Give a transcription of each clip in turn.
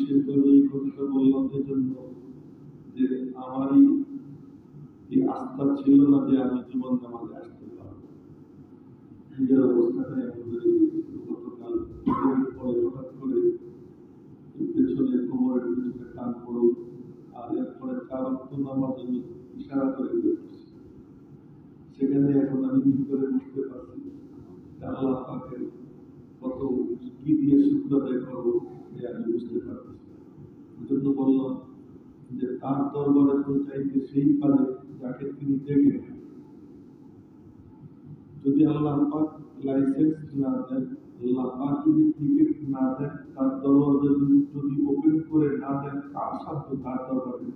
বিশেষভাবে এই কথাটা বললাম এজন্য যে আমারই এই আস্থা ছিল না যে আমি জীবন নামাজে আসতে পারবো। নিজের অবস্থাটাই আমাদের গতকাল পরে হঠাৎ করে পেছনে কোমরের পিছনে টান পড়ল, আর এরপরে 4 ওয়াক্ত নামাজ আমি ইশারা করে দিয়েছি। সেখানে এখন আমি কি করে বুঝতে পারছি আল্লাহ পাকের কত কি দিয়ে শুক্র আদায় করবো আমি বুঝতে পারছি। এজন্য বললাম যে তার দরবারে তো চাইতে সেই পারে যাকে তিনি দেখেন। যদি আল্লাহ পাক লাইসেন্স না দেন, আল্লাহ পাক যদি টিকিট না দেন, তার দরবারে যদি ওপেন করে না দেন, কার সাধ্য তার দরবারে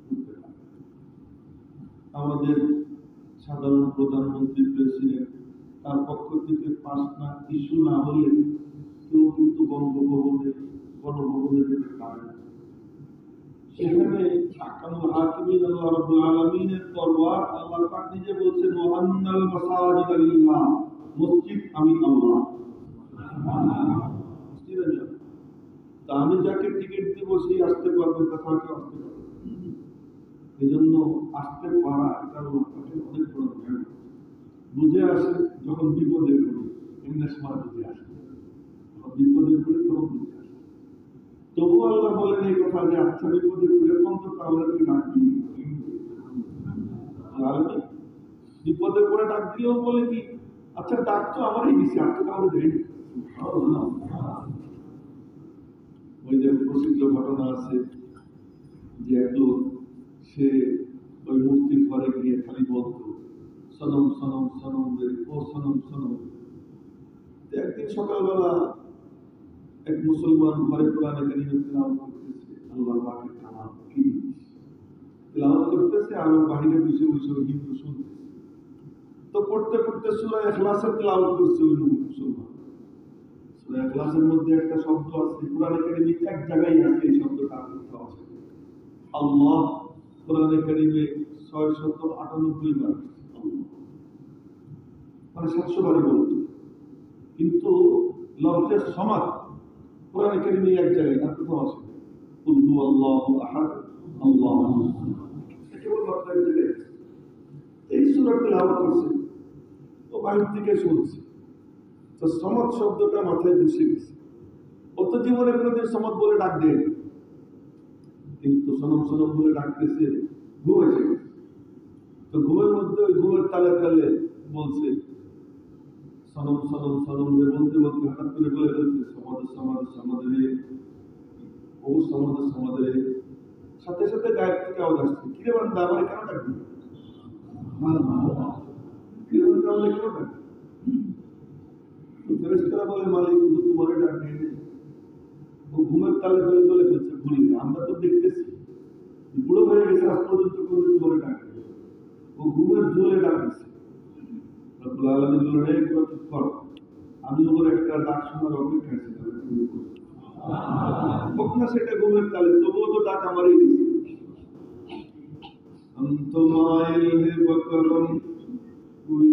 করতে পারে? আমাদের সাধারণ প্রধানমন্ত্রী প্রেসিডেন্ট তার পক্ষ থেকে পাস না ইস্যু না হলে কেউ কিন্তু বঙ্গভবনে গণভবনে যেতে পারে না। সেখানে আহকামুল হাকিমিন আল্লাহ রাব্বুল আলামিনের দরবার, আল্লাহ পাক নিজে বলছেন ওয়া আন্নাল মাসাজিদ লিল্লাহ, মসজিদ আমি আল্লাহ। তা আমি যাকে টিকিট দিব সেই আসতে পারবে, তাছাড়া কেউ আসতে পারবে। এজন্য আসতে পারা এটা আল্লাহ পাকের অনেক বড় নিয়ামত। বুঝে আসে যখন বিপদে পড়ি, এমনি সময় বুঝে আসে, যখন বিপদে পড়ি তখন বুঝে আসে। তবু আল্লাহ বলেন এই কথা যে আচ্ছা বিপদে পড়ে অন্তত আমরা কি ডাক দিই, বিপদে পড়ে ডাক দিলেও বলে কি আচ্ছা ডাক তো আমারই দিচ্ছে, আর তো কাউকে দেয়নি। ওই যে প্রসিদ্ধ ঘটনা আছে যে এক লোক সে ওই মূর্তির ঘরে গিয়ে খালি বলতো সনম সনম সনম রে, ও সনম সনম। একদিন সকালবেলা এক মুসলমান ঘরে কোরআনে কারীম তেলাওয়াত করতেছে, আল্লাহ পাকের কালাম কি তেলাওয়াত করতেছে, আর বাহিরে বসে বসে হিন্দু শুনতেছে। তো পড়তে পড়তে সূরা ইখলাসের তেলাওয়াত করছে ওই মুসলমান। সূরা ইখলাসের মধ্যে একটা শব্দ আছে কোরআনে কারীমে এক জায়গায় আছে, এই শব্দটা কোথাও আছে আল্লাহ। কোরআনে কারীমে 698 বার, মানে 700 বারই বলতো, কিন্তু লফজে সমাদ কোরআনে কারীমে এক জায়গায় আর কোথাও আছে কুল হুয়াল্লাহু আহাদ আল্লাহু কেবল মাত্র এক জায়গায়। এই সূরা তেলাওয়াত করছে, ও বাহির থেকে শুনছে, তো সমাদ শব্দটা মাথায় বসে গেছে। ও তো জীবনে কোনোদিন সমাদ বলে ডাক দেয়, কিন্তু সনম সনম বলে ডাকতেছে, ঘুম এসে গেছে। তো ঘুমের মধ্যে ওই ঘুমের তালে তালে বলছে সনম সনম সনম বলতে বলতে হঠাৎ করে বলে ফেলছে সমাজ সমাজ সমাজে, ও সমাজ সমাজে। সাথে সাথে গায়ের থেকে আওয়াজ আসছে, কিরে বান্দা আমার কেন ডাকবি, কিরে বান্দা আমার কেন ডাকবি? ফেরেশতারা বলে মালিক তোমার ডাকবে। ও ঘুমের তালে তালে বলে ফেলছে ভুলি, আমরা তো দেখতেছি বুড়ো হয়ে গেছে, আজ পর্যন্ত কোনদিন তোমার ডাকবে। ও ঘুমের জোরে ডাকতেছে। রব্বুল আলামিন বললেন এই চুপ কর, আমি ওর একটা ডাক শোনার অপেক্ষায় ছিলাম, হোক না সেটা ঘুমের তালে, তবুও তো ডাক আমারই দিছে। অন্তমাইল হে বকরম কুই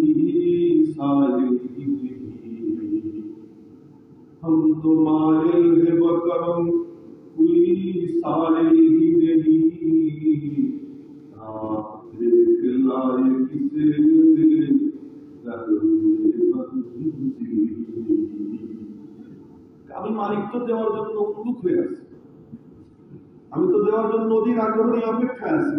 সালিহি, हम तुम्हारे है बकरम कोई सालिही नहीं, देख लाए किसे আমি মালিক তো দেওয়ার জন্য উন্মুখ হয়ে আছি, আমি তো দেওয়ার জন্য অধীর আগ্রহে অপেক্ষায় আছি,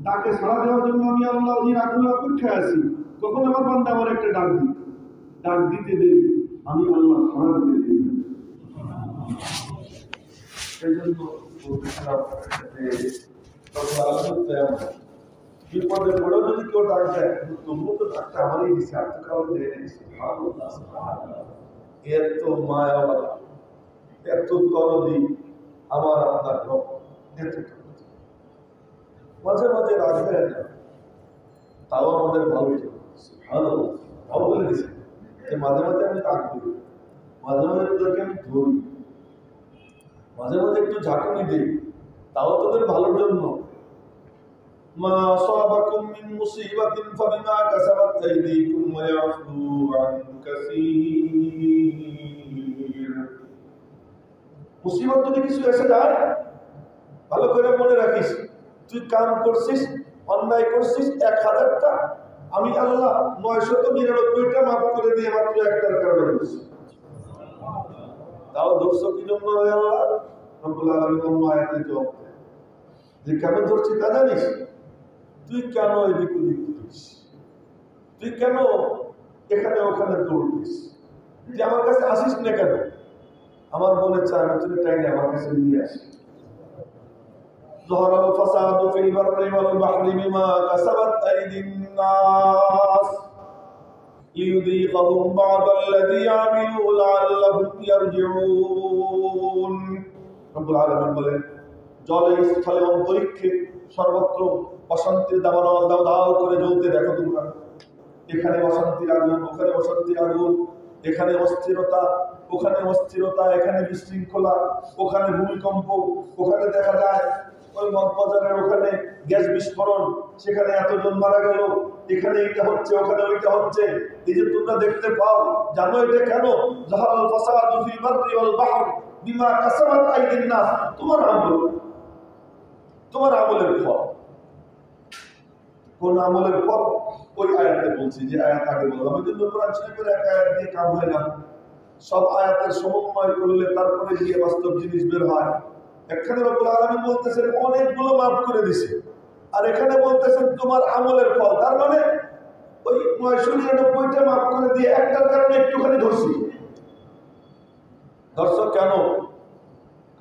ডাকে সাড়া দেওয়ার জন্য আমি আল্লাহ অধীর আগ্রহে অপেক্ষায় আছি। কখন আমার বান্দা আমার একটা ডাক দিই, ডাক দিতে দেরি, আমি আল্লাহ সাড়া দিতে দেরি। সেই জন্য বিপদের পরেও যদি কেউ ডাক দেয়, তবুও তো ডাকটা আমারই দিচ্ছে, আর তো কাউকে দেয় নাই। এত মায়াওয়ালা, এত দরদি আমার আপনার রব, এত মাঝে মাঝে রাগ হয়ে যায়, তাও আমাদের ভালো ভালো ভালো বলে দিচ্ছে যে মাঝে মাঝে আমি রাগ করি, মাঝে মাঝে তোদেরকে আমি ধরি, মাঝে মাঝে একটু ঝাঁকুনি দিই, তাও তোদের ভালোর জন্য। মা আসাবাকুম মিন মুসিবাতিন ফাবিমা কাসাবাত আইদিকুম ওয়া ইয়াফু আন কাসীর। মুসিবত যদি কিছু এসে যায়, ভালো করে মনে রাখিস, তুই কাম করছিস, অন্যায় করছিস 1000টা, আমি আল্লাহ 999টা মাফ করে দিয়ে মাত্র একটার কারণে করছি। তাও ধরছো কি জন্য আল্লাহ রব্বুল আলামিন অন্য আয়াতে জবাব দেয় যে কেন ধরছি তা জানিস? তুই কেন এদিক ওদিক করিস? তুই কেন এখানে ওখানে দৌড়িস? যে আমার কাছে আসিস না কেন? আমার মনে চায় না তুই টাইনে আমার কাছে নিয়ে আসিস। ظهر الفساد في البر والبحر بما كسبت أيدي الناس ليذيقهم بعض الذي عملوا لعلهم يرجعون। রব্বুল আলামিন বলেন, জলে স্থলে অন্তরিক্ষে সর্বত্র অশান্তির দাবানল দাও দাও করে জ্বলতে দেখো তোমরা। এখানে অশান্তির আগুন, ওখানে অশান্তির আগুন, এখানে অস্থিরতা, ওখানে অস্থিরতা, এখানে বিশৃঙ্খলা, ওখানে ভূমিকম্প, ওখানে দেখা যায় ওই মগবাজারের ওখানে গ্যাস বিস্ফোরণ, সেখানে এতজন মারা গেল, এখানে এটা হচ্ছে, ওখানে ওইটা হচ্ছে। এই যে তোমরা দেখতে পাও, জানো এটা কেন? যাহাল ফাসাদু ফিল বাররি ওয়াল বাহর বিমা কাসাবাত আইদিন নাস। তোমার আমল, তোমার আমলের ফল। কোন আমলের ফল? ওই আয়াতে বলছি, যে আয়াত আগে বললাম। এই জন্য কোরআন শরীফের এক আয়াত দিয়ে কাম হয় না, সব আয়াতের সমন্বয় করলে তারপরে গিয়ে বাস্তব জিনিস বের হয়। এখানে রব্বুল আলামিন বলতেছেন অনেকগুলো মাফ করে দিছে, আর এখানে বলতেছেন তোমার আমলের ফল। তার মানে ওই 999টা মাফ করে দিয়ে একটার কারণে একটুখানি ধরছি। ধরছো কেন?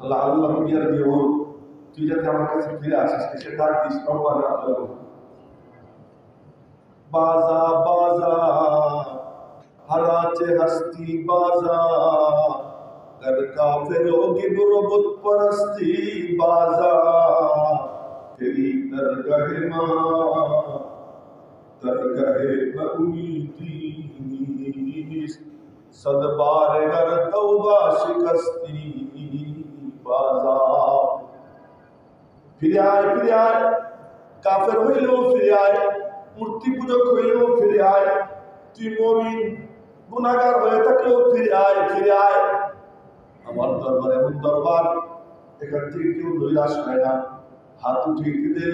আল্লাহ আল্লাহ মিয়ার জীবন, তুই যাতে আমার কাছে ফিরে আসিস, সে ডাক দিস বাজা বাজা हराचे हस्ती बाजा कर काफिरों की बुत परस्ती बाजा तेरी दरगाह मां दरगाह न उम्मीदी सद बार कर तौबा शिकस्ती बाजा। फिरे आए काफिर হইলেও ফিরে আয়, মূর্তি পূজক হইলেও ফিরে আয়, তুই মুমিন গুনাহগার হয়ে থাকলেও ফিরে আয়। আমার দরবার এমন দরবার, এখান থেকে কেউ নৈরাশ হয় না। হাত উঠিয়ে দিতে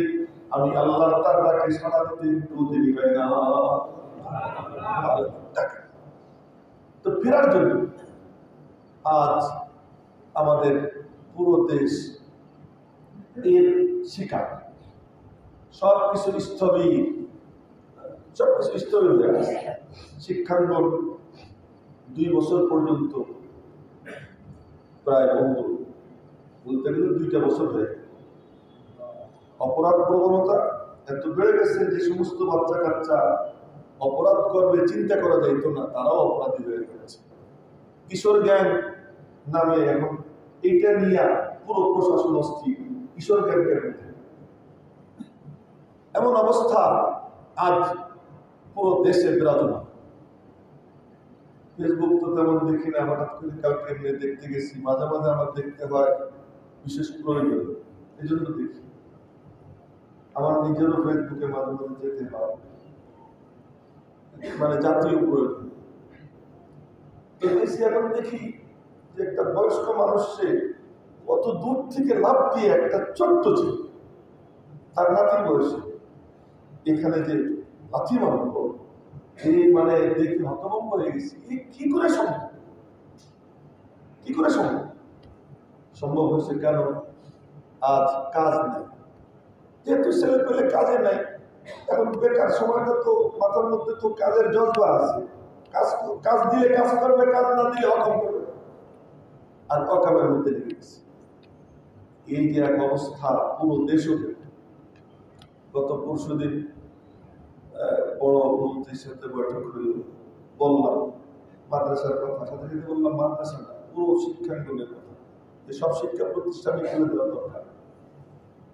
আমি আল্লাহর তার ডাকে সাড়া দিতে একটু দেরি হয় না। তো ফেরার জন্য আজ আমাদের পুরো দেশ এর শিকার, সবকিছু স্থবির, সবকিছু স্থবির হয়ে আছে। শিক্ষাঙ্গন 2 বছর পর্যন্ত প্রায় বন্ধ, বলতে গেলে 2টা বছর হয়ে। অপরাধ প্রবণতা এত বেড়ে গেছে যে সমস্ত বাচ্চা কাচ্চা অপরাধ করবে চিন্তা করা যাইত না, তারাও অপরাধী হয়ে গেছে। কিশোর গ্যাং নামে এখন এটা নিয়ে পুরো প্রশাসন অস্থির, কিশোর গ্যাংকের মধ্যে এমন অবস্থা আজ পুরো দেশে বিরাজমান। ফেসবুক তো তেমন দেখি না, হঠাৎ করে কালকে দেখতে গেছি, মাঝে মাঝে আমার দেখতে হয়, বিশেষ প্রয়োজন, এই জন্য দেখি। আমার নিজেরও ফেসবুকে মাঝে মাঝে যেতে হয়, মানে জাতীয় প্রয়োজন। তো দেশে এখন দেখি যে একটা বয়স্ক মানুষে কত দূর থেকে লাভ দিয়ে একটা ছোট্ট ছিল, তার নাতির বয়সে এখানে যে লাথি মারল, এই মানে দেখে হতভম্ব হয়ে গেছি। কি করে সম্ভব? কি করে সম্ভব? সম্ভব হয়েছে কেন? আজ কাজ নেই, যেহেতু ছেলে পেলে কাজে নাই, এখন বেকার সময়টা তো মাথার মধ্যে তো কাজের জজবা আছে। কাজ দিলে কাজ করবে, কাজ না দিলে অকাম করবে, আর অকামের মধ্যে লেগে গেছে। এই যে এক অবস্থা পুরো দেশে। গত পরশুদিন বড় মন্ত্রীর সাথে বৈঠক হইল, বললাম মাদ্রাসার কথা, সাথে সাথে বললাম মাদ্রাসা না, পুরো শিক্ষাঙ্গনের কথা, যে সব শিক্ষা প্রতিষ্ঠানে খুলে দেওয়া দরকার।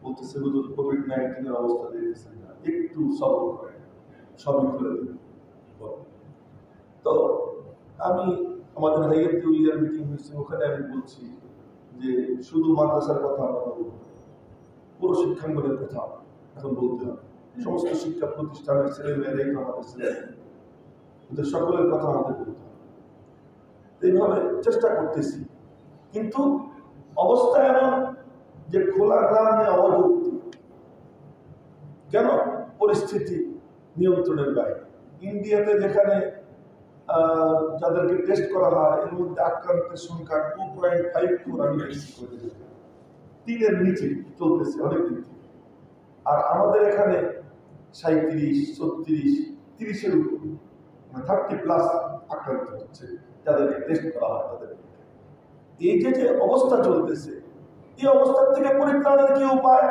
বলতেছে হুজুর কোভিড-19 অবস্থা দেখতেছেন না, একটু সবর করে সবই খুলে দেবে। তো আমি আমাদের হাইয়াত উলিয়ার মিটিং হয়েছে, ওখানে আমি বলছি যে শুধু মাদ্রাসার কথা আমরা বলবো, পুরো শিক্ষাঙ্গনের কথা এখন বলতে হবে। সমস্ত শিক্ষা প্রতিষ্ঠানের ছেলেমেয়েরাই তো আমাদের ছেলেমেয়ে, ওদের সকলের কথা আমাদের বলতে হবে। এইভাবে চেষ্টা করতেছি, কিন্তু অবস্থা এমন যে খোলা গ্রাম নিয়ে অযুক্তি। কেন? পরিস্থিতি নিয়ন্ত্রণের বাইরে। ইন্ডিয়াতে যেখানে যাদেরকে টেস্ট করা হয় এর মধ্যে আক্রান্তের সংখ্যা 2.54 আমি করে দিই, 3-এর নিচে চলতেছে অনেকদিন থেকে। আর আমাদের এখানে 37, 36, 30-এর উপর, 30+ আক্রান্ত হচ্ছে যাদেরকে টেস্ট করা হয় তাদের। এই যে অবস্থা চলতেছে, এই অবস্থার থেকে পরিত্রাণের কি উপায়?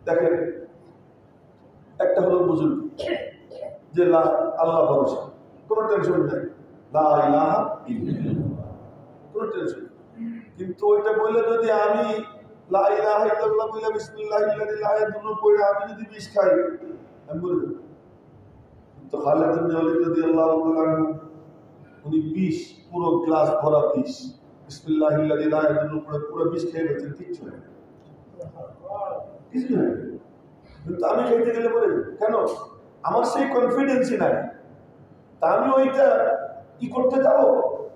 দেখেন, একটা হলো বুঝুন যে আল্লাহ ভরসা, কোনো টেনশন নেই, লা ইলাহা ইল্লাল্লাহ, কোনো টেনশন। কিন্তু ওইটা বললে যদি আমি লা ইলাহা ইল্লাল্লাহ বলে বিসমিল্লাহিল্লাযী লা ইয়াদুররু পড়ে আমি যদি বিষ খাই, আমি বলে দেব। তো খালিদ ইবনে ওয়ালিদ রাদিয়াল্লাহু তাআলা উনি বিষ, পুরো গ্লাস ভরা বিষ, বিসমিল্লাহিল্লাযী লা ইয়াদুররু পড়ে পুরো বিষ খেয়ে গেছেন, কিচ্ছু নেই, কিছু নেই। কিন্তু আমি খেতে গেলে বলে কেন? আমার সেই কনফিডেন্সই নাই। তা আমি ওইটা কি করতে যাবো?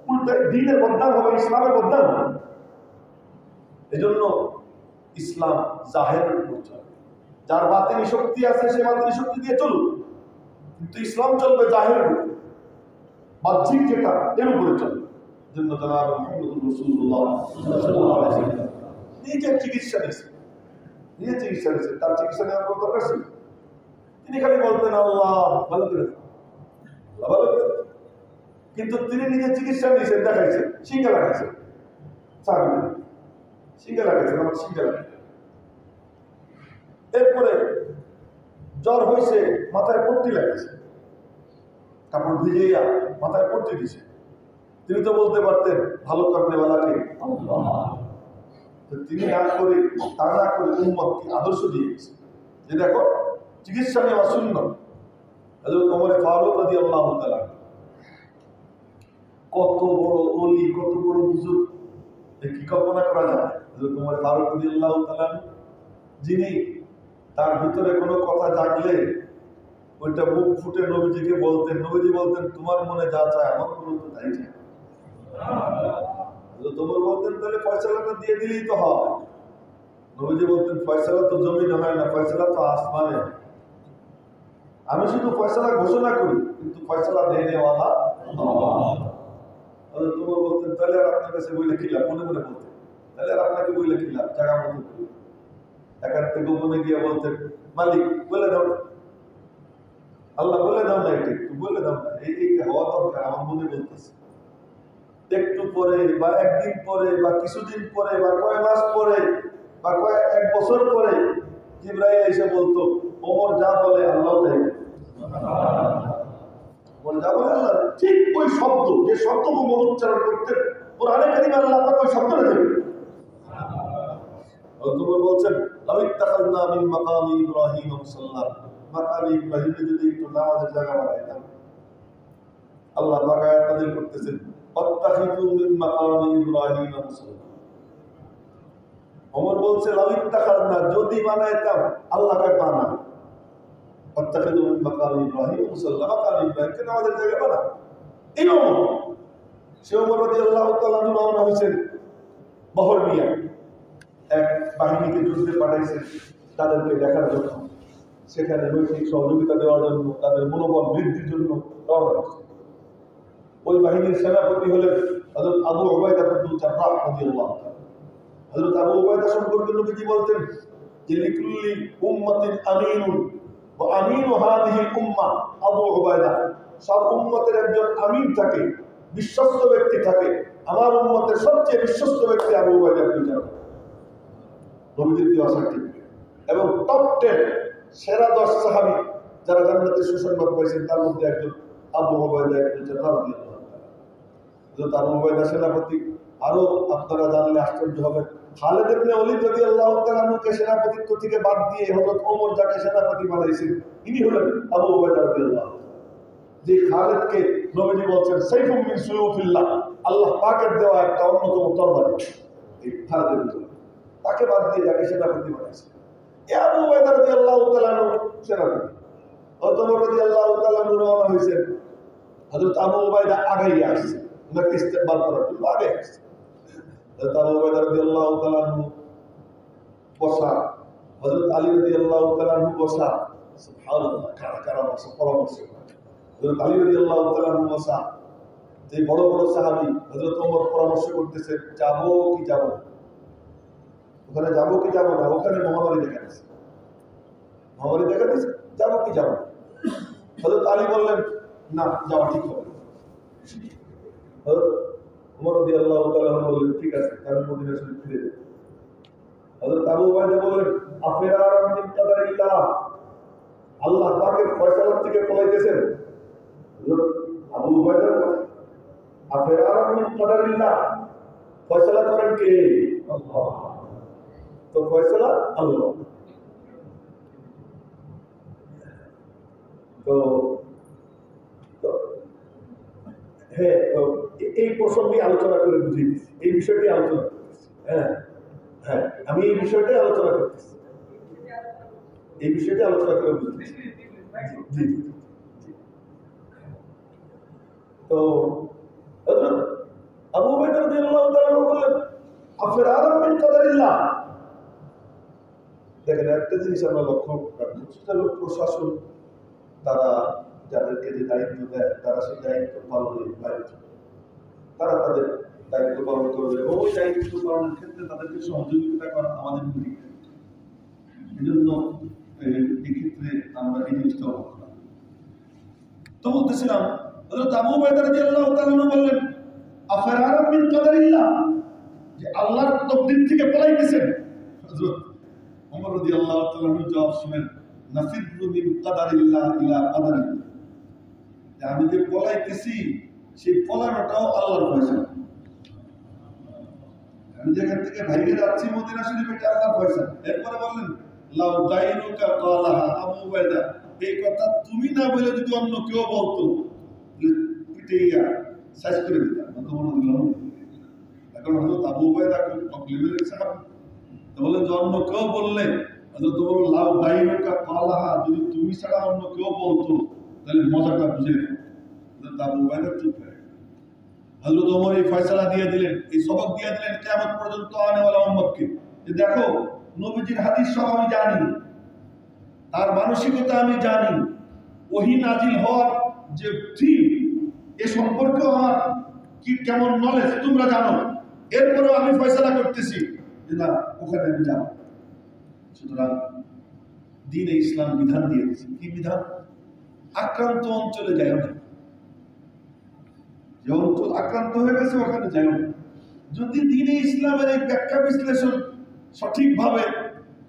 উল্টা দ্বীনের বদনাম হবে, ইসলামের বদনাম হবে। এজন্য ইসলাম জাহেরের উপর চলে। যার বাতিনি শক্তি আছে সে বাতিনি শক্তি দিয়ে চলুক, কিন্তু ইসলাম চলবে জাহেরের উপর, বাহ্যিক যেটা এর উপরে চলবে। জন্য জনাব মুহাম্মদুর রাসূলুল্লাহ সাল্লাল্লাহু আলাইহি ওয়াসাল্লাম নিজে চিকিৎসা নিয়েছেন, নিজে চিকিৎসা নিয়েছেন, তার চিকিৎসা নেওয়ার কোনো দরকার ছিল? তিনি খালি বলতেন আল্লাহ ভালো করে দাও, আল্লাহ ভালো করে দাও। কিন্তু তিনি নিজে চিকিৎসা নিয়েছেন, দেখাইছেন, শিঙ্গা লাগাইছেন, শিঙ্গা লাগাইছেন, আমার শিঙ্গা লাগাইছেন। এরপরে জ্বর হয়েছে, মাথায় পট্টি লাগাইছে, কাপড় ভিজিয়ে মাথায় পট্টি দিছে। তিনি তো বলতে পারতেন ভালো করনেওয়ালাকে আল্লাহ, তিনি না করে, তা না করে উম্মতকে আদর্শ দিয়ে গেছে যে দেখো চিকিৎসা নেওয়া সুন্নাত। হযরত ওমর ফারুক রাদিয়াল্লাহু তাআলা কত বড় ওলি, কত বড় হুজুর, কি কল্পনা করা যায়? হযরত ওমর ফারুক রাদিয়াল্লাহু তাআলা যিনি তার ভিতরে কোনো কথা জাগলে ওইটা মুখ ফুটে নবীজিকে বলতেন, নবীজি বলতেন তোমার মনে যা চায় আমার মনে তো তাই চায়। তোমার বলতেন তাহলে ফয়সালাটা দিয়ে দিলেই তো হয়। নবীজি বলতেন ফয়সালা তো জমিনে হয় না, ফয়সালা তো আসমানে। আমি শুধু ফয়সালা ঘোষণা করি, কিন্তু ফয়সালা দেনেওয়ালা আল্লাহ। তোমার বলতেন তাহলে আর আপনার কাছে বইলে খিলাম, মনে মনে বলতেন তাহলে আর আপনাকে বইলে খিলাম, জায়গা মতো একান্তে গোপনে গিয়ে বলতেন মালিক বলে দাও না, আল্লাহ বলে দাও না, একটু বলে দাও না, এইটা হওয়া দরকার, আমার মনে বলতেছে। একটু পরে বা একদিন পরে বা কিছুদিন পরে বা কয়েক মাস পরে বা এক বছর পরে জিবরাইল এসে বলতো ওমর যা বলে আল্লাহ তাই বলে, যা বলে আল্লাহ ঠিক ওই শব্দ, যে শব্দ ওমর উচ্চারণ করতেন কোরআনে কারিমে আল্লাহ পাক ওই শব্দটা দেবেন। ওমর বলছেন লাউইত্তাখাযনা মিন মাকামি ইব্রাহিম মুসাল্লা, মাকামি ইব্রাহিমে যদি একটু নামাজের জায়গা বানাইতাম। আল্লাহ পাক আয়াত নাযিল করতেছেন ওয়াত্তাখিযু মিন মাকামি ইব্রাহিম মুসাল্লা। ওমর বলছে লাউইত্তাখাযনা, যদি বানাইতাম, আল্লাহ কয় বানা, ওয়াত্তাখিযু মিন মাকামি ইব্রাহিম মুসাল্লা, মাকামি ইব্রাহিমকে নামাজের জায়গা বানা। এই ওমর, সে ওমর রাদিয়াল্লাহু তাআলা রওনা হয়েছেন বহর নিয়ে, এক বাহিনীকে যুদ্ধে পাঠাইছেন তাদেরকে দেখার জন্য, সেখানে নৈতিক সহযোগিতা দেওয়ার জন্য, তাদের মনোবল বৃদ্ধির জন্য রওনা হয়েছে। ওই বাহিনীর সেনাপতি হলেন হযরত আবু উবাইদা ইবনে জাররাহ রাদিয়াল্লাহু তাআলা। হযরত আবু উবাইদা সম্পর্কে নবীজি বলতেন যে লিকুল্লি উম্মাতিন আমিনুন ওয়া আমিনু হাযিহিল উম্মাহ আবু উবাইদা। সব উম্মতের একজন আমিন থাকে, বিশ্বস্ত ব্যক্তি থাকে, আমার উম্মতের সবচেয়ে বিশ্বস্ত ব্যক্তি আবু উবাইদা ইবনে জাররাহ। নবীজির দেওয়া সার্টিফিকেট। এবং টপ 10 সেরা 10 সাহাবী যারা জান্নাতের সুসংবাদ পাইছেন তার মধ্যে একজন আবু উবাইদা ইবনে জাররাহ রাদিয়াল্লাহু তাআলা। হযরত আবু উবাইদা সেনাপতি, আরো আপনারা জানলে আশ্চর্য হবেন, খালিদ ইবনে ওয়ালিদ রাদিয়াল্লাহু তাআলা আনহুকে সেনাপতিত্ব থেকে বাদ দিয়ে হযরত ওমর যাকে সেনাপতি বানাইছেন ইনি হলেন আবু উবাইদা রাদিয়াল্লাহু তাআলা। যে খালিদকে নবীজি বলছেন সাইফুম মিন সুয়ুফিল্লাহ, আল্লাহ পাকের দেওয়া একটা অন্যতম তরবারি, এই খালিদ ইবনে ওয়ালিদ, তাকে বাদ দিয়ে যাকে সেনাপতি বানাইছেন আবু উবাইদা রাদিয়াল্লাহু তাআলা সেনাপতি। ওমর রাদিয়াল্লাহু তাআলা রওনা হয়েছেন, হযরত আবু উবাইদা আগেই আসছে ওনাকে ইস্তেকবাল করার জন্য, আগে আসছে। হযরত আবু উবাইদা রাদিয়াল্লাহু তাআলা আনহু বসা, হযরত আলী রাদিয়াল্লাহু তাআলা আনহু বসা। সুবহানাল্লাহ, কারা কারা বসা পরামর্শ করে। হযরত আলী রাদিয়াল্লাহু তাআলা আনহু বসা, যে বড় বড় সাহাবী হযরত ওমর পরামর্শ করতেছে যাবো কি যাবো না, ওখানে যাবো কি যাবো না, ওখানে মহামারী দেখা দিচ্ছে, মহামারী দেখা দিচ্ছে, যাবো কি যাবো না। হযরত আলী বললেন না, যাওয়া ঠিক হবে। হযরত ওমর রাদিয়াল্লাহু তাআলা আনহু বললেন ঠিক আছে, আমি মদিনা শরীফ ফিরে যাব। হযরত আবু উবাইদা বললেন আফিরারাম মিন কাদারিল্লাহ, আল্লাহ পাকের ফয়সালা থেকে পলাইতেছেন। হযরত আবু উবাইদা বলেন আফিরারাম মিন কাদারিল্লাহ, ফয়সালা করেন কে? আল্লাহ। তো ফয়সালা আল্লাহ। তো হ্যাঁ, এই প্রসঙ্গে আলোচনা করে বুঝিয়ে দিচ্ছি, এই বিষয়টি আলোচনা করতেছি। হ্যাঁ হ্যাঁ, আমি এই বিষয়টাই আলোচনা করতেছি, এই বিষয়টি আলোচনা করে বুঝতেছি। জি জি। তো আবু উবাইদা রাদিয়াল্লাহু তাআলা বললেন আফিরারাম মিন কাদারিল্লাহ। দেখেন একটা জিনিস আমরা লক্ষ্য রাখবো, সেটা হলো প্রশাসন তারা যাদেরকে যে দায়িত্ব দেয় তারা সেই দায়িত্ব পালনের দায়িত্ব, তারা তাদের দায়িত্ব পালন করবে। ওই দায়িত্ব পালনের ক্ষেত্রে তাদেরকে সহযোগিতা করা আমাদের ভূমিকা। এই জন্য এক্ষেত্রে আমরা এই জিনিসটা অবহেলা করি। তো বলতেছিলাম হযরত আবু উবাইদা রাদিয়াল্লাহু তাআলা বললেন আফিরারাম মিন কাদারিল্লাহ, যে আল্লাহর তকদির থেকে পলাইতেছেন। হযরত ওমর রাদিয়াল্লাহু তাআলা জবাব শুনেন নাফিরু মিন কাদারিল্লাহ ইলা কাদারিল্লাহ, যে আমি যে পলাইতেছি সেই পলানোটাও আল্লাহর ফয়সালা। আমি যেখান থেকে বাইরে যাচ্ছি মদিনা শরীফ, এটা আল্লাহর ফয়সালা। এরপরে বললেন লাউ দাইনুকা কালাহা, আবু উবাইদা এই কথা তুমি না বলে যদি অন্য কেউ বলতো পিটাইয়া শেষ করে দিতাম। এখন হযরত আবু উবাইদা খুব তকলিফের সাহাবী, তো বললেন যে অন্য কেউ বললে, হযরত ওমর লাউ দাইনুকা কালাহা, যদি তুমি ছাড়া অন্য কেউ বলতো তাহলে মজাটা বুঝে নেব। হযরত আবু উবাইদা চুপ হয়ে গেলেন। হযরত ওমর এই ফয়সালা দিয়ে দিলেন, এই সবক দিয়ে দিলেন কিয়ামত পর্যন্ত আনেওয়ালা উম্মতকে, যে দেখো নবীজির হাদিস সব আমি জানি, তার মানসিকতা আমি জানি, ওহী নাজিল হওয়ার যে থিম এ সম্পর্কেও আমার কি কেমন নলেজ তোমরা জানো, এরপরেও আমি ফয়সালা করতেছি যে না ওখানে আমি যাব। সুতরাং দ্বীনে ইসলাম বিধান দিয়ে দিয়েছে, কি বিধান? আক্রান্ত অঞ্চলে যাও না, যে অঞ্চল আক্রান্ত হয়ে গেছে ওখানে যাও না। যদি দ্বীনে ইসলামের এই ব্যাখ্যা বিশ্লেষণ সঠিকভাবে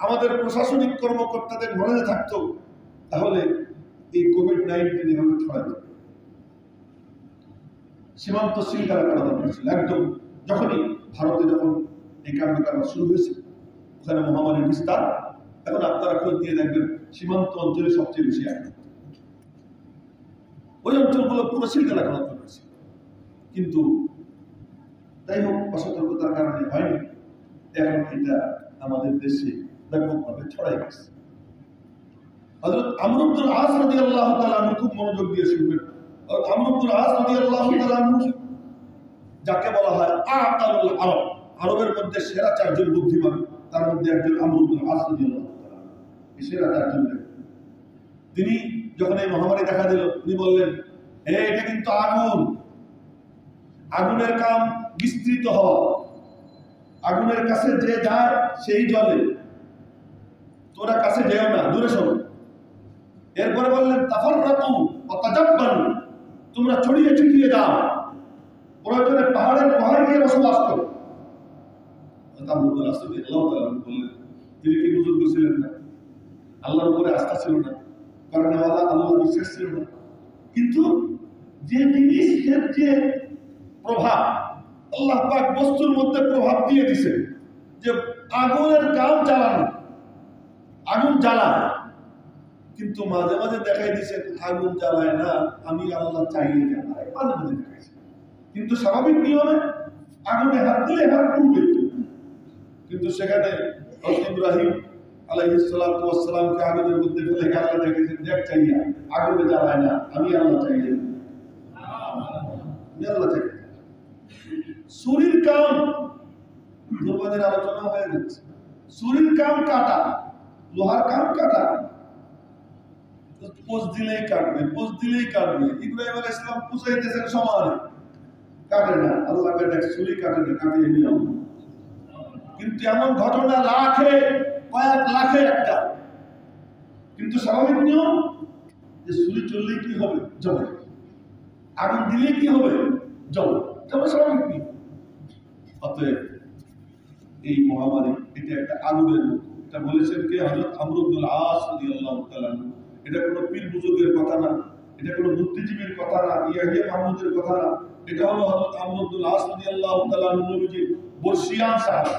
আমাদের প্রশাসনিক কর্মকর্তাদের মনে থাকতো, তাহলে এই কোভিড-19 এভাবে ছড়ায় যেত। সীমান্ত শৃঙ্খলা করা দরকার ছিল একদম। যখনই ভারতে যখন এই কার্যক্রম শুরু হয়েছে, ওখানে মহামারীর বিস্তার, এখন আপনারা খোঁজ দিয়ে দেখবেন সীমান্ত অঞ্চলে সবচেয়ে বেশি আক্রান্ত। ওই অঞ্চলগুলো পুরো শৃঙ্খলা করা দরকার ছিল, কিন্তু যাই হোক অসতর্কতার কারণে হয়নি। এখন এটা আমাদের দেশে ব্যাপকভাবে ছড়াই গেছে। হযরত আমর ইবনুল আস রাদিয়াল্লাহু তাআলা আনহু খুব মনোযোগ দিয়ে শুনবেন। হযরত আমর ইবনুল আস রাদিয়াল্লাহু তাআলা আনহু, যাকে বলা হয় আকালুল আরব, আরবের মধ্যে সেরা চারজন বুদ্ধিমান, তার মধ্যে একজন আমর ইবনুল আস রাদিয়াল্লাহু তাআলা, এই সেরা চারজন। তিনি যখন এই মহামারী দেখা দিল, তিনি বললেন এটা কিন্তু আগুন, আগুনের কাম বিস্তৃত হওয়া, আগুনের কাছে যে যায় সেই জলে, তোরা কাছে যেও না, দূরে সরো। এরপরে বললেন তাফাররাকু ওয়া তাজাব্বালু, তোমরা ছড়িয়ে ছিটিয়ে যাও, প্রয়োজনে পাহাড়ের পাহাড়ে গিয়ে বসবাস করো। আল্লাহ তাআলা বললেন, তিনি কি বুজুর্গ ছিলেন না? আল্লাহর উপরে আস্থা ছিল না, কারণ আল্লাহ বিশ্বাস ছিল না। কিন্তু যে জিনিসের যে প্রভাব আল্লাহ পাক বস্তুর মধ্যে প্রভাব দিয়ে দিছে, যে আগুনের কাম জ্বালানো, আগুন জ্বালায়, কিন্তু মাঝে মাঝে দেখাই দিছে আগুন জ্বালায় না, আমি আল্লাহ চাইলে জ্বালায়, মাঝে মাঝে দেখাইছে। কিন্তু স্বাভাবিক নিয়মে আগুনে হাত দিলে হাত পুড়বে, কিন্তু সেখানে হযরত ইব্রাহিম আলাইহিস সালাতু ওয়াস সালামকে আগুনের মধ্যে ফেলে আল্লাহ দেখেছেন, দেখ চাইয়া আগুনে জ্বালায় না, আমি আল্লাহ চাইলে, আমি আল্লাহ চাইলে। সুরির কাম কোরবানির আলোচনা হয়ে যাচ্ছে। ছুরির কাম কাটা, লোহার কাম কাটা, পোস্ট দিলেই কাটবে, পোস্ট দিলেই কাটবে। ইব্রাহিম আলাইহিস সালাম পুষাইতেছেন সমানে, কাটে না। আল্লাহকে দেখ ছুরি কাটে না, কাটিয়ে নিলাম। কিন্তু এমন ঘটনা লাখে, কয়েক লাখে একটা। কিন্তু স্বাভাবিক নিয়ম যে ছুরি চললেই কি হবে? জবে। আগুন দিলেই কি হবে? জবে। জবে স্বাভাবিক নিয়ম। অতএব এই মহামারী এটা একটা আগুনের মতো। এটা বলেছেন কে? হযরত আমর ইবনুল আস রাদিয়াল্লাহু তাআলা। এটা কোনো পীর বুজুর্গের কথা না, এটা কোনো বুদ্ধিজীবীর কথা না, ইয়াহিয়া মাহমুদের কথা না। এটা হলো হযরত আমর ইবনুল আস রাদিয়াল্লাহু তাআলা নবীজির বর্ষিয়ান সাহাবী,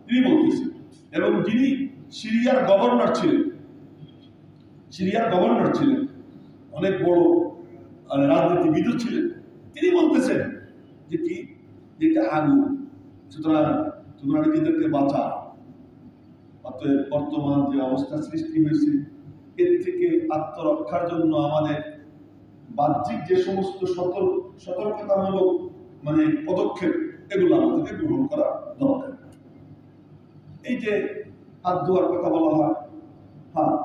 তিনি বলতেছেন। এবং যিনি সিরিয়ার গভর্নর ছিলেন, সিরিয়ার গভর্নর ছিলেন, অনেক বড় রাজনীতিবিদ ছিলেন, তিনি বলতেছেন যে কি, যেটা আগুন, সুতরাং তোমরা নিজেদেরকে বাঁচা। অতএব বর্তমান যে অবস্থা সৃষ্টি হয়েছে, এর থেকে আত্মরক্ষার জন্য আমাদের বাহ্যিক যে সমস্ত সতর্কতামূলক পদক্ষেপ, এগুলো আমাদেরকে গ্রহণ করা দরকার। এই যে হাত ধোয়ার কথা বলা হয়, হ্যাঁ,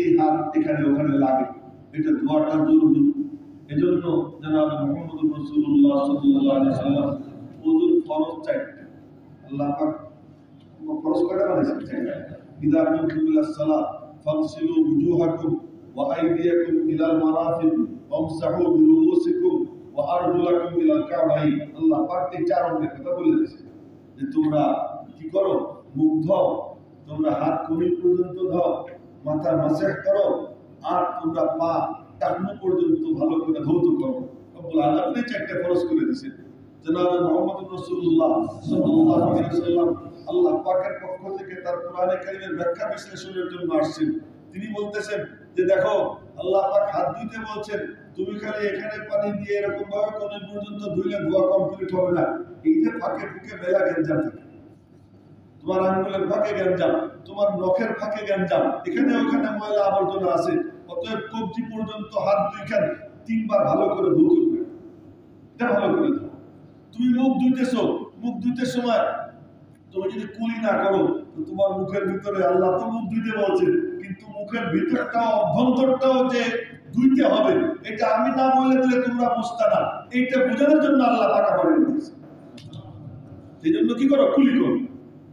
এই হাত এখানে ওখানে লাগে, এটা ধোয়াটা জরুরি। এজন্য জনাব মুহাম্মদ রাসূলুল্লাহ সাল্লাল্লাহু আলাইহি ওয়াসাল্লাম ওযুর ফরজ চাইতেন। আল্লাহ পাক ফরজ করে বলেছেন, ইদা কুনতুম ইলাস সালাত ফাগসিলু ওয়ুজুহাকুম ওয়া আইদিয়াকুম ইলাল মারাফিক ওয়ামসাহু বিরুউসিকুম ওয়া আরজুলাকুম ইলাল কাবাইন। আল্লাহ পাক এই চার অঙ্গের কথা বলে দিয়েছেন যে তোমরা কি করো? মুখ ধোও, তোমরা হাত কনুই পর্যন্ত ধোও, মাথা মাসাহ করো, আর তোমরা পা টাকনু পর্যন্ত ভালো করে ধৌত করো। রব্বুল আলামিন চারটি ফরজ করে দিয়েছেন। জনাব মুহাম্মদ রাসূলুল্লাহ সাল্লাল্লাহু আলাইহি ওয়াসাল্লাম আল্লাহ পাকের পক্ষ থেকে তার কোরআনে কারীমের ব্যাখ্যা বিশ্লেষণের জন্য আসছেন। তিনি বলতেছেন যে দেখো, আল্লাহ পাক হাত ধুইতে বলছেন, তুমি খালি এখানে পানি দিয়ে এরকম ভাবে কোন পর্যন্ত ধুইলে ধোয়া কমপ্লিট হবে না। এই যে ফাঁকে ফুঁকে মেলা গেঞ্জাম থাকে, তোমার আঙ্গুলের ফাঁকে গেঞ্জাম, তোমার নখের ফাঁকে গেঞ্জাম, এখানে ওখানে ময়লা আবর্জনা আছে। অতএব কবজি পর্যন্ত হাত দুইখান তিনবার ভালো করে ধুতে, এটা ভালো করে ধো। তুমি মুখ ধুইতেছো, মুখ ধুইতে সময় তুমি যদি কুলি না করো, তো তোমার মুখের ভিতরে, আল্লাহ তো মুখ ধুইতে বলছেন, কিন্তু মুখের ভিতরটাও অভ্যন্তরটাও যে ধুইতে হবে, এটা আমি না বলে দিলে তোমরা বুঝতে না। এইটা বোঝানোর জন্য আল্লাহ টাকা বাড়িয়ে দিয়েছে। এই জন্য কি করো? কুলি করো।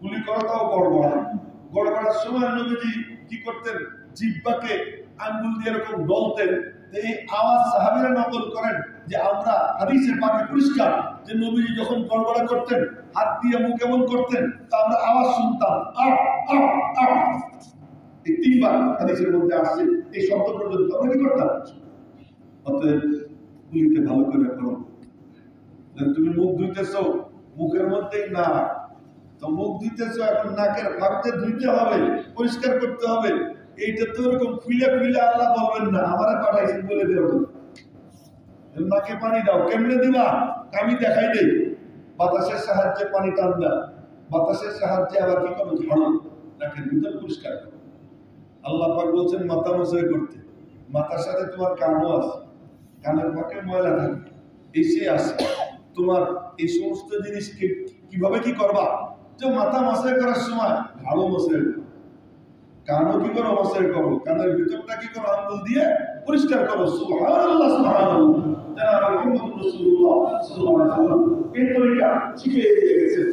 কুলি করাটাও গড়বড়া। গড়বড়ার সময় নবীজি কি করতেন? জিহ্বাকে আঙ্গুল দিয়ে এরকম ডলতেন। এই আওয়াজ সাহাবীরা নকল করেন যে আমরা হাদিসে পাকে পরিষ্কার যে নবীজি যখন গড়বড়া করতেন, হাত দিয়ে মুখ এমন করতেন, তা আমরা আওয়াজ শুনতাম, আ আ আ। এই তিনবার হাদিসের মধ্যে আসছে, এই শব্দ পর্যন্ত আমরা কি করতাম? অতএব কুলিতে ভালো করে করো। তুমি মুখ ধুইতেছো, মুখের মধ্যেই না, তো মুখ ধুইতেছো, এখন নাকের ফাঁকতে ধুইতে হবে, পরিষ্কার করতে হবে। এইটা তো এরকম খুলে খুলে আল্লাহ বলবেন না, আমারে পাঠাইছেন বলে দেব। নাকে পানি দাও, কেমনে দিবা? আমি দেখাই দেই। বাতাসের সাহায্যে পানি টান দাও, বাতাসের সাহায্যে আবার কি করো? ঝাড়ো, নাকের ভিতর পরিষ্কার করো। আল্লাহ পাক বলছেন মাথা মশাই করতে। মাথার সাথে তোমার কানও আছে, কানের ফাঁকে ময়লা থাকে, এসে আসে। তোমার এই সমস্ত জিনিসকে কিভাবে কি করবা? যে মাথা মশাই করার সময় ঘাড়ও মশাই করো, কানও কি করো? মশাই করো। কানের ভিতরটা কি করো? আঙ্গুল দিয়ে পরিষ্কার করো। সুবহানাল্লাহ, সুবহানাল্লাহ। জনাব মুহাম্মদ রাসূলুল্লাহ সাল্লাল্লাহু আলাইহি ওয়াসাল্লাম এই তরিকা শিখিয়ে দিয়ে গেছেন।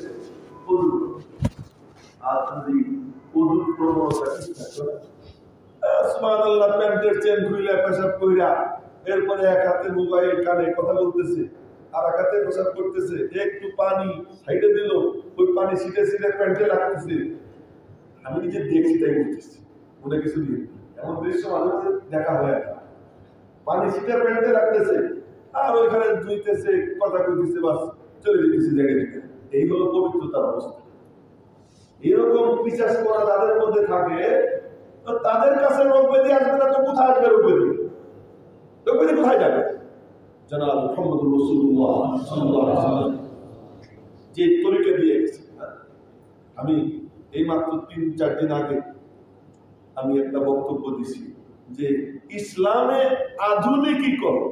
ওযু আর যদি ওযুর প্রবণতা ঠিক থাকে, সুবহানাল্লাহ, প্যান্টের চেন খুলে পেশাব কইরা, এরপরে এক হাতে মোবাইল, কানে কথা বলতেছে, আর এক হাতে পেশাব করতেছে, একটু পানি সাইডে দিল, ওই পানি ছিটে ছিটে প্যান্টে লাগতেছে। আমি নিজে দেখছি, তাই বলতেছি, মনে কিছু নেই। এমন দৃশ্য মাঝে মাঝে দেখা হয়, পানি ছিটে প্যান্টে লাগতেছে, আর ওইখানে ধুইতেছে, কথা কইতেছে, বাস চলে যেতেছে জায়গা থেকে। এই হলো পবিত্রতার অবস্থা। এরকম বিশ্বাস করা যাদের মধ্যে থাকে, তো তাদের কাছে রোগ ব্যাধি আসবে না, তো কোথায় আসবে রোগ ব্যাধি? রোগ ব্যাধি কোথায় যাবে? জনাব মুহাম্মদ রাসূলুল্লাহ সাল্লাল্লাহু আলাইহি ওয়াসাল্লাম যে তরিকা দিয়ে গেছে, আমি এই মাত্র ৩-৪ দিন আগে আমি একটা বক্তব্য দিছি যে ইসলামে আধুনিকীকরণ,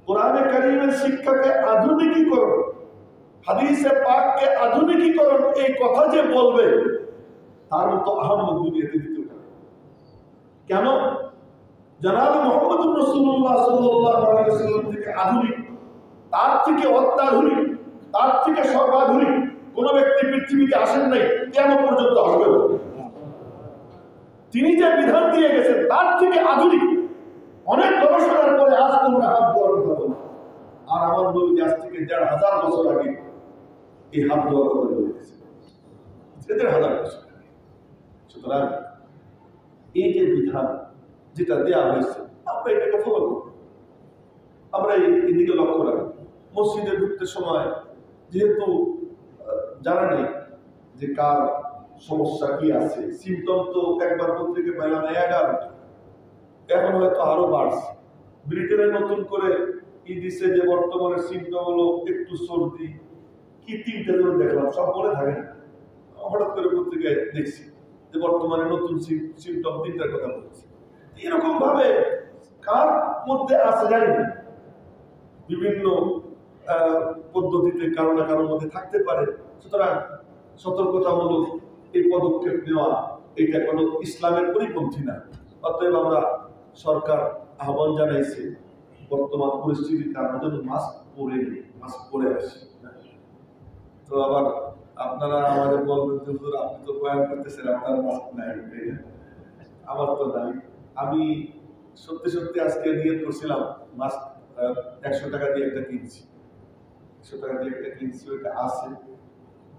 কোরআনে কারীমের শিক্ষাকে আধুনিকীকরণ, হাদিসে পাককে আধুনিকীকরণ এই কথা যে বলবে তার মতো আহম্মদ দুনিয়াতে দ্বিতীয় কারণ। কেন? জনাব মুহাম্মদুর রাসূলুল্লাহ সাল্লাল্লাহু আলাইহি ওয়াসাল্লাম থেকে আধুনিক, তার থেকে অত্যাধুনিক, তার থেকে সর্বাধুনিক কোন ব্যক্তি পৃথিবীতে আসেন নাই, কিয়ামত পর্যন্ত আসবে। তিনি যে বিধান দিয়ে গেছেন তার থেকে আধুনিক। অনেক গবেষণার পরে আজ তোমরা হাত ধোয়ার কথা বলো, আর আমার নবী আজ থেকে ১,৫০০ বছর আগে এই হাত ধোয়ার কথা বলে গেছে, ১,৫০০ বছর। সুতরাং এই যে বিধান যেটা দেওয়া হয়েছে আমরা এটাকে ফলো করব। আমরা এদিকে লক্ষ্য রাখবো। মসজিদে ঢুকতে সময় যেহেতু জানা নেই যে কার সমস্যা কি আছে, সিমটম তো একবার পত্রিকা পেলাম 11টা, এখন হয়তো আরো বাড়ছে। ব্রিটেনে নতুন করে দিছে যে বর্তমানে সিমটম হলো একটু সর্দি কি 3টে জন দেখলাম, সব বলে থাকে না, হঠাৎ করে পত্রিকায় দেখছি যে বর্তমানে নতুন সিমটম 3টার কথা বলছে। এরকম ভাবে কার মধ্যে আছে জানি না, বিভিন্ন পদ্ধতিতে কারো না কারোর মধ্যে থাকতে পারে। সুতরাং সতর্কতামূলক এই পদক্ষেপ নেওয়া এটা কোনো ইসলামের পরিপন্থী না। অতএব আমরা সরকার আহ্বান জানাইছে বর্তমান পরিস্থিতিতে আমরা যেন মাস্ক পরে আসি। তো আবার আপনারা আমাদের বলবেন যে হুজুর আপনি তো বয়ান করতেছেন আপনার মাস্ক নাই, আমার তো নাই। আমি সত্যি সত্যি আজকে নিয়ত করছিলাম মাস্ক 100 টাকা দিয়ে একটা কিনছি, 100 টাকা দিয়ে একটা কিনছি, ওইটা আছে,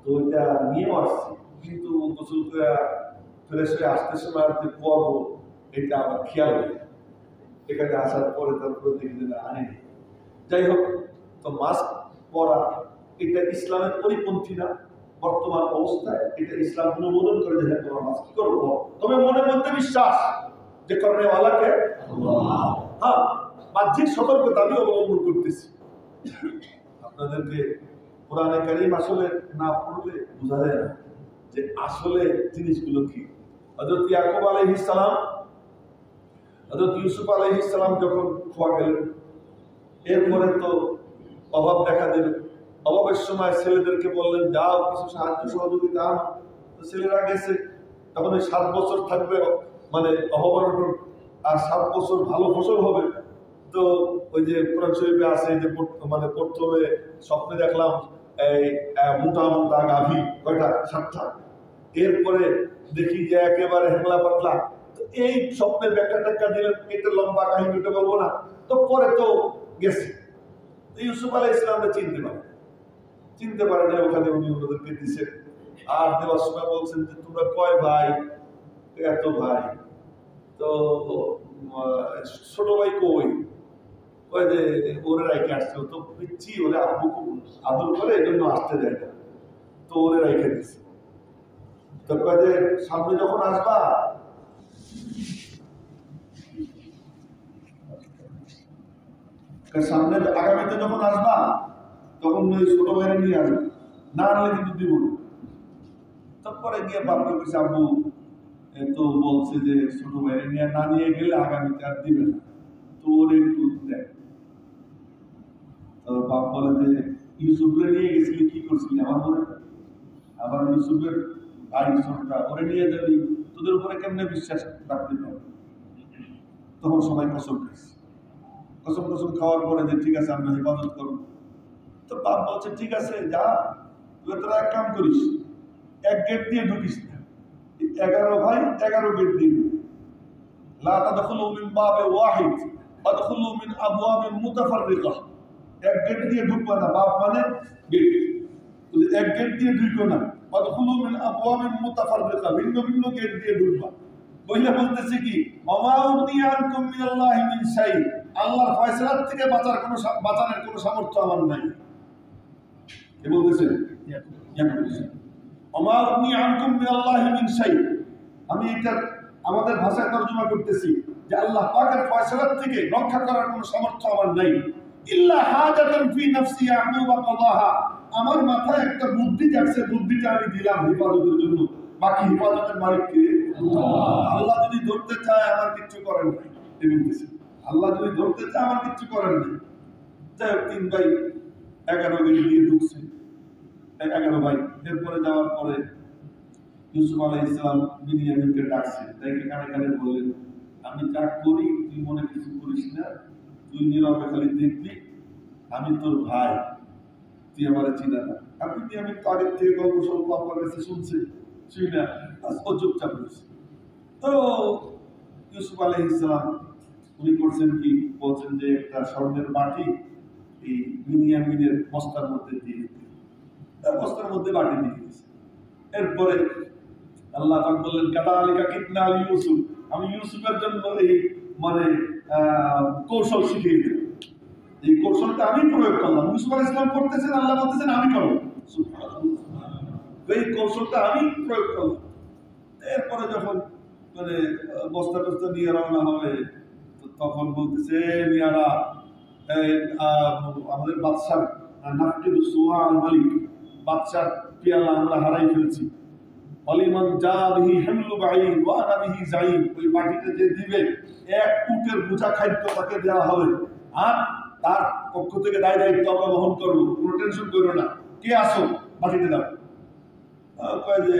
তো ওইটা নিয়েও আসছি, কিন্তু গোসল করে ফ্রেশ হয়ে আসতে সময় যে পরবো এটা আমার খেয়াল নেই। এখানে আসার পরে তারপরে দেখি যে আনিনি। যাই হোক, তো মাস্ক পরা এটা ইসলামের পরিপন্থী না। বর্তমান অবস্থায় এটা ইসলাম অনুমোদন করে যে তোমার মাস্ক কি করবো, তবে মনের মধ্যে বিশ্বাস যে করনেওয়ালাকে হ্যাঁ বাহ্যিক সতর্কতা আমি অবলম্বন করতেছি। আপনাদেরকে কোরআনে কারীম আসলে না পড়লে বোঝা যায় না যে আসলে জিনিসগুলো কি। হযরত ইয়াকুব আলাইহিস সালাম, হযরত ইউসুফ আলাইহিস সালাম যখন খোয়া গেলেন, এরপরে তো অভাব দেখা দিল। অভাবের সময় ছেলেদেরকে বললেন যাও কিছু সাহায্য সহযোগিতা আনো। তো ছেলেরা গেছে, তখন ওই 7 বছর থাকবে মানে অভাব, আর 7 বছর ভালো ফসল হবে। তো ওই যে কোরআন শরীফে আছে যে মানে প্রথমে স্বপ্নে দেখলাম এই মোটা মোটা গাভী, কয়টা 7টা, এরপরে দেখি যে একেবারে হেংলা পাতলা। তো এই স্বপ্নের ব্যাখ্যা দিলেন, এটা লম্বা কাহিনী, ওটা বলবো না। তো পরে তো গেছে, ইউসুফ আলাইহিস সালামকে চিনতে পারে না, ওখানে উনি ওদেরকে দিচ্ছেন। আর দেওয়ার সময় বলছেন যে তোমরা কয় ভাই? এত ভাই। তো ছোট ভাই কই? কয় যে ওরে রাইখে আসছে, তো পিচ্ছি ওরে আব্বু খুব আদর করে, এই জন্য আসতে দেয় না, তো ওরে রাইখে দিচ্ছে। তো কয় যে সামনে যখন আসবা সামনে আগামীতে যখন আসবা তখন ওই ছোট ভাইরা নিয়ে আসবে, না আনলে কিন্তু দিব না। তারপরে গিয়ে বাপরে কইছে আব্বু তো বলছে যে ছোট ভাইরা নিয়ে না নিয়ে গেলে আগামীতে আর দিবে না, তো ওরে একটু দেয়। তো বাপ বলে যে ইউসুফরে নিয়ে গেছিলি, কি করছিলি আমার মনে হয়, আবার ইউসুফের ভাই ছোটটা ওরে নিয়ে যাবি, তোদের উপরে কেমনে বিশ্বাস রাখতে পারবে। তখন সবাই কসম খাইছে, কসম খাওয়ার পরে যে ঠিক আছে আমরা হেফাজত করবো। তো বাপ বলছে ঠিক আছে যা, তুই তোরা এক কাম করিস, এক গেট দিয়ে ঢুকিস না, 11 ভাই 11 গেট দিয়ে, লা তাদখুলু মিন বাবে ওয়াহিদ ওয়াদখুলু মিন আবওয়াবিন মুতাফাররিকা। এক গেট দিয়ে ঢুকবা না, বাপ মানে গেট, এক গেট দিয়ে ঢুকো না, ওয়াদখুলু মিন আবওয়াবিন মুতাফাররিকা, ভিন্ন ভিন্ন গেট দিয়ে ঢুকবা। বইলে বলতেছে কি ওমা উগনিয়া আনকুম মিনাল্লাহি মিন শাই, আল্লাহর ফয়সালার থেকে বাঁচানোর কোনো সামর্থ্য আমার নাই। কি বলতেছেন? ওমা উগনিয়া আনকুম মিনাল্লাহি মিন শাই, আমি এটা আমাদের ভাষায় তরজমা করতেছি যে আল্লাহ পাকের ফয়সালার থেকে রক্ষা করার কোনো সামর্থ্য আমার নাই। ইল্লা হাজাতান ফি নাফসি ইয়াকুব কাদাহা, আমার মাথায় একটা বুদ্ধি জাগছে, বুদ্ধিটা আমি দিলাম হেফাজতের জন্য, বাকি হেফাজতের মালিক কে? আল্লাহ যদি ধরতে চায় আমার কিচ্ছু করেন নাই, আল্লাহ যদি ধরতে চায় আমার কিচ্ছু করেন নাই। যাই হোক 3 ভাই 11 গেট দিয়ে ঢুকছে, 11 ভাই। এরপরে যাওয়ার পরে ইউসুফ আলাইহিস সালাম বিনিয়ামিনকে ডাকছে, তাইকে কানে কানে বললেন, আমি যা করি তুই মনে কিছু করিস না, তুই নীরবে খালি দেখবি, আমি তোর ভাই, তুই আমার চিনা না। আর বিনিয়ামিন তো আগের থেকে গল্প স্বল্প আপনার কাছে শুনছে, শুই না, ও চুপচাপ রয়েছে। তো ইউসুফ আলাইহিস সালাম উনি করছেন কি, বলছেন যে একটা স্বর্ণের বাটি এই বিনিয়ামিনের বস্তার মধ্যে দিয়ে দিতে, বস্তার মধ্যে বাটি দিয়ে দিয়েছে। এরপরে আল্লাহ পাক বললেন, কাযালিকা কিদনা ইউসুফ, আমি ইউসুফের জন্য এই মানে কৌশল শিখিয়ে দিলাম, এই কৌশলটা আমি প্রয়োগ করলাম। ইউসুফ আলাইহিস সালাম করতেছেন, আল্লাহ বলতেছেন আমি করব, এই কৌশলটা আমি প্রয়োগ করলাম। এরপরে যখন মানে বস্তা টস্তা নিয়ে রওনা হবে, তখন বলতেছে, মিয়ারা আমাদের বাদশার নাফকিদু সুআল মালিক, বাদশার পিয়ালা আমরা হারাই ফেলছি। অলিমান যা বিহি হামলু বাইন ওয়া আনা বিহি যাইন, ওই বাটিতে যে দিবে 1 উটের বোঝা খাদ্য তাকে দেওয়া হবে, আর তার পক্ষ থেকে দায়িত্ব আমরা বহন করবো, কোনো টেনশন করো না, কে আসো বাটিতে দাও। কয় যে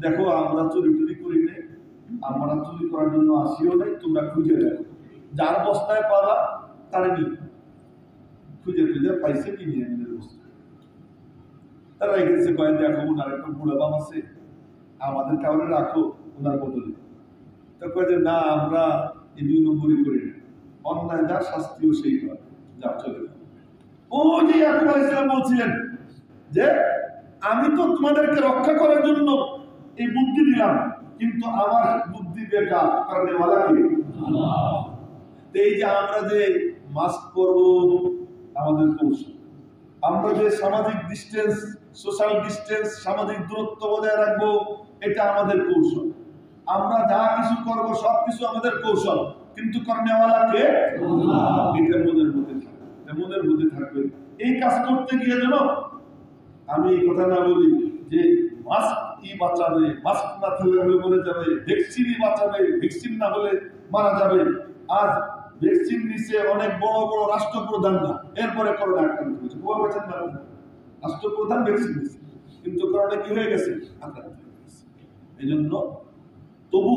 দেখো আমরা চুরি টুরি করি নাই, আমরা চুরি করার জন্য আসিও নাই, তোমরা খুঁজে দেখো, যার বস্তায় পাবা তারা নিয়ে। খুঁজে খুঁজে পাইছে কি নিয়ে বস্তায়, তারা রেখেছে, কয় দেখো ওনার একটা বুড়া বাপ আছে, আমাদের কাউরে রাখো ওনার বদলে। তো কয় যে না, আমরা এই 2 নম্বরই করি না, অন্যায় যা শাস্তিও সেই হয়, যা চলে। ও যে ইয়াকুব আলাইহিস সালাম বলছিলেন যে আমি তো তোমাদেরকে রক্ষা করার জন্য এই বুদ্ধি দিলাম, কিন্তু আমার বুদ্ধি বেকার, কারণ ওয়ালাকে আল্লাহ। এই যে আমরা যে মাস্ক পরবো আমাদের কৌশল, আমরা যে সামাজিক ডিস্টেন্স, সোশ্যাল ডিস্টেন্স, সামাজিক দূরত্ব বজায় রাখবো, এটা আমাদের কৌশল। আমরা যা কিছু করবো সবকিছু আমাদের কৌশল, কিন্তু করনেওয়ালাকে আল্লাহ। এটা মনের মধ্যে থাকবে, মনের মধ্যে থাকবে। এই কাজ করতে গিয়ে যেন আমি এই কথা না বলি যে মাস্ক কি বাঁচাবে, মাস্ক না থাকলে মরে যাবে, ভ্যাকসিনই বাঁচাবে, ভ্যাকসিন না হলে মারা যাবে। আজ ভ্যাকসিন নিচ্ছে অনেক বড় বড় রাষ্ট্রপ্রধানরা, এরপরে করোনা আক্রান্ত হয়েছে, খবর পাচ্ছেন না? রাষ্ট্রপ্রধান ভ্যাকসিন নিচ্ছে, কিন্তু করোনা কি হয়ে গেছে, আক্রান্ত হয়ে গেছে। এই জন্য তবু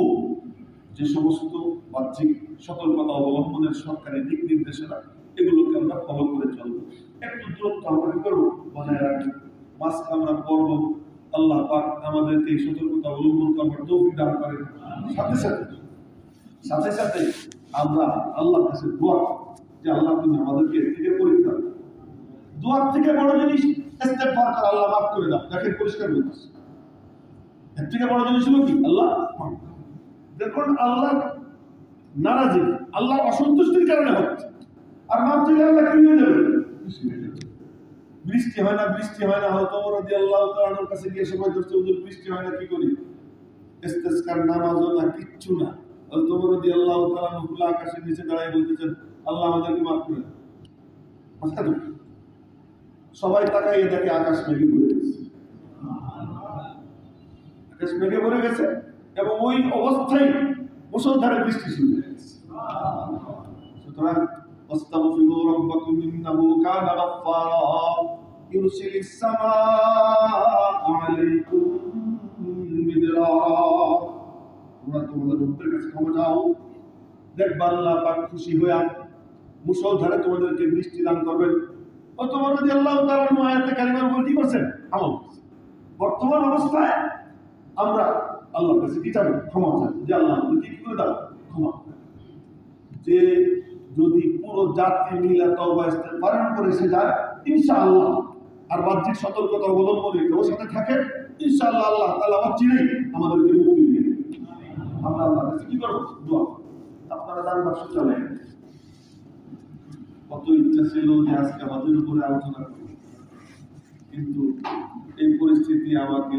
যে সমস্ত বাহ্যিক সতর্কতা অবলম্বনের সরকারি দিক নির্দেশনা, এগুলোকে আমরা ফলো করে চলবো। একটু দূরত্ব আমরা কি করবো, বজায় রাখবো, মাস্ক আমরা পরবো। আল্লাহ পাক আমাদেরকে এই সতর্কতা অবলম্বন করবার তৌফিক দান করেন। সাথে সাথে আমরা আল্লাহর কাছে দোয়া, যে আল্লাহ তুমি আমাদেরকে এর থেকে পরীক্ষা, দোয়ার থেকে বড় জিনিস ইস্তেগফার করা, আল্লাহ মাফ করে দাও। দেখেন পরিষ্কার বলতেছে, এর থেকে বড় জিনিস হলো কি, আল্লাহ মাফ। দেখুন আল্লাহ নারাজি, আল্লাহ অসন্তুষ্টির কারণে হচ্ছে, আর মাফ দিলে আল্লাহ কি হয়ে যাবে, বৃষ্টি হয় না, বৃষ্টি হয় না। হয়তো ওমর রাদিয়াল্লাহু তাআলা আনহুর কাছে গিয়ে সবাই বলছে, হুজুর বৃষ্টি হয় না, কি করি? ইস্তেসকার নামাজও না, কিচ্ছু না। হয়তো ওমর রাদিয়াল্লাহু তাআলা আনহু খোলা আকাশের নিচে দাঁড়িয়ে বলতেছেন, আল্লাহ আমাদেরকে মাফ করে দাও। সবাই তাকাইয়ে দেখে আকাশ মেঘে ভরে গেছে, আকাশ মেঘে ভরে গেছে, এবং ওই অবস্থায় মুষলধারে বৃষ্টি শুরু হয়ে গেছে। সুতরাং واستغفروا ربكم إنه كان غفارا يرسل السماء عليكم مدرارا। তোমরা তোমাদের রবের কাছে ক্ষমা চাও, দেখবা আল্লাহ পাক খুশি হয়ে মুষলধারে তোমাদেরকে বৃষ্টি দান করবেন। ও তোমার রাদিয়াল্লাহু তাআলা আনহু আয়াতে কারিমার উপর কি করছেন, আমল। বর্তমান অবস্থায় আমরা আল্লাহর কাছে কি চাই, ক্ষমা চাই, যে আল্লাহ আমাদেরকে কি করে দাও, ক্ষমা। যে যদি পুরো জাতি মিলে তওবা ইস্তেগফারের উপরে এসে যায় ইনশাআল্লাহ, আর বাহ্যিক সতর্কতা অবলম্বনে ওর সাথে থাকে, ইনশাআল্লাহ আল্লাহ তাআলা অচিরেই আমাদেরকে মুক্তি দিয়ে দেবেন। আমরা আল্লাহর কাছে কি করব, দোয়া। আপনারা দান বাক্স চলে, কত ইচ্ছা ছিল যে আজকে আমাদের উপরে আলোচনা করব, কিন্তু এই পরিস্থিতি আমাকে